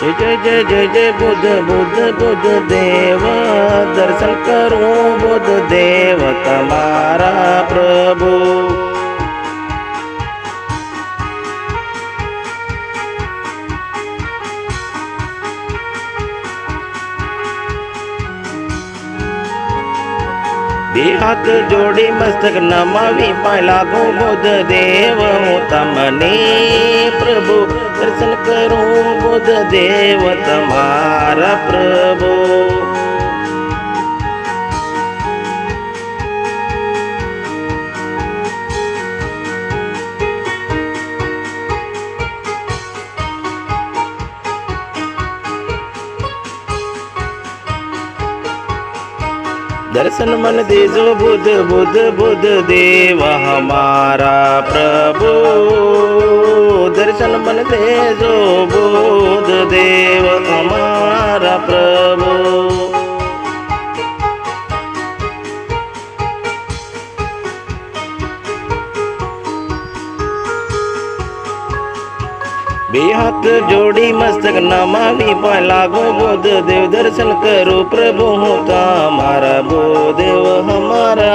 जय जय जय जय जय बुद्ध बुद्ध बुद्ध देव। दर्शन करूं बुद्ध देव तुम्हारा प्रभु। बे हाथ जोड़ी मस्तक नमावी पाय लागू बुद्ध देव हूँ तमने प्रभु। दर्शन करूं बुद्ध देव तुम्हारा प्रभु। दर्शन मन देजो बुद्ध बुद्ध बुद्ध देव हमारा प्रभु। दर्शन मन देजो बुद्ध देव हमारा प्रभु। बे हाथ जोड़ी मस्तक नमावी पाय लागो बुद्ध देव। दर्शन करो प्रभु हूँ तुम्हारा बुद्ध देव हमारा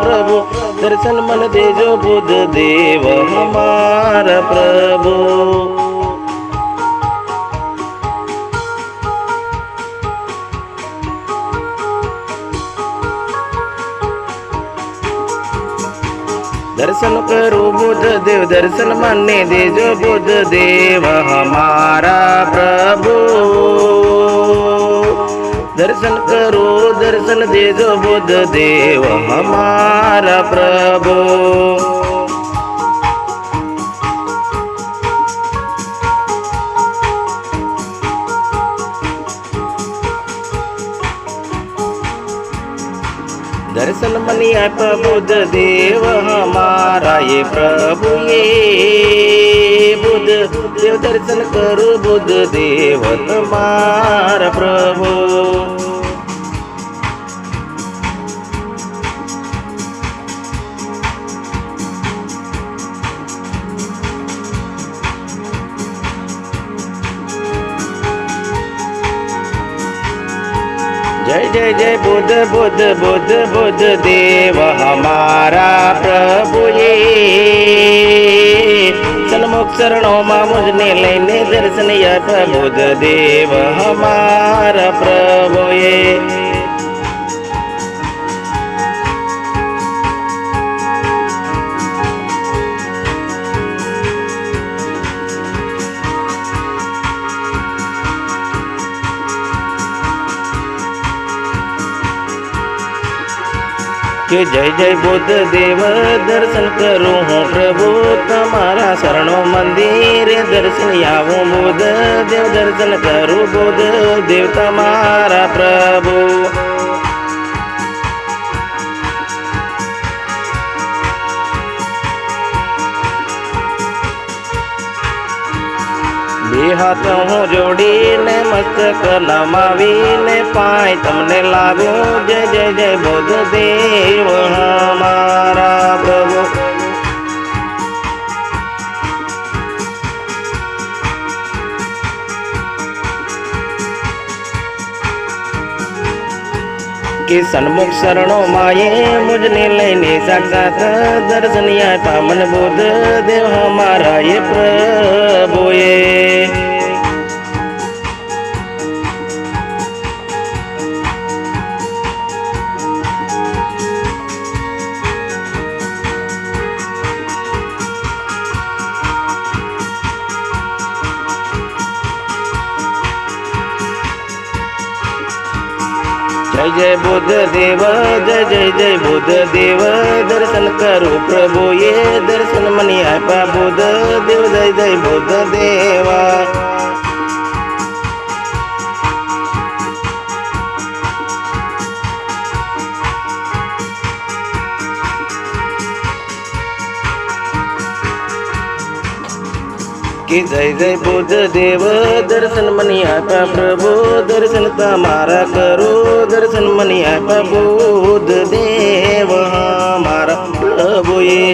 प्रभु। दर्शन मन देजो बुद्ध देव हमारा प्रभु। दर्शन करो बुद्ध देव दर्शन माने देजो बुद्ध देव हमारा प्रभु। दर्शन करो दर्शन देजो बुद्ध देव हमारा प्रभु। दर्शन मनी आप बुद्ध देव हमारा ये प्रभु ये बुद्ध देव। दर्शन करो बुद्ध देव तुम्हारा प्रभु। जय जय जय बुद्ध बुद्ध बुद्ध बुद्ध देव हमारा प्रभु ये। सन्मुख शरणों मां मुझने लेने दर्शन या बुद्ध देव हमारा प्रभु ये। कि जय जय बुद्ध देव दर्शन करूं हूँ प्रभु तुम्हारा शरणों मंदिर। दर्शन आवूं बुद्ध देव दर्शन करूं बुद्ध देव तुम्हारा प्रभु। बे हाथों जोड़ी ने मस्तक नमावी ने पाय तमने लागू। जय जय जय बुद्ध देव हमारा प्रभु। कि सन्मुख शरणों माये मुझने लेने साक्षात दर्शन या पावन बुद्ध देव हमारा ये प्रभु ये। जय जय बुद्ध देव जय जय जय बुद्ध देव। दर्शन करो प्रभु ये दर्शन मनी आपा बुद्ध देव। जय जय बुद्ध देवा। कि जय जय बुद्ध देव दर्शन मनी आपा प्रभु। दर्शन तुम्हारा करो दर्शन मनी आपा बुद्ध देव हमारा प्रभु ये।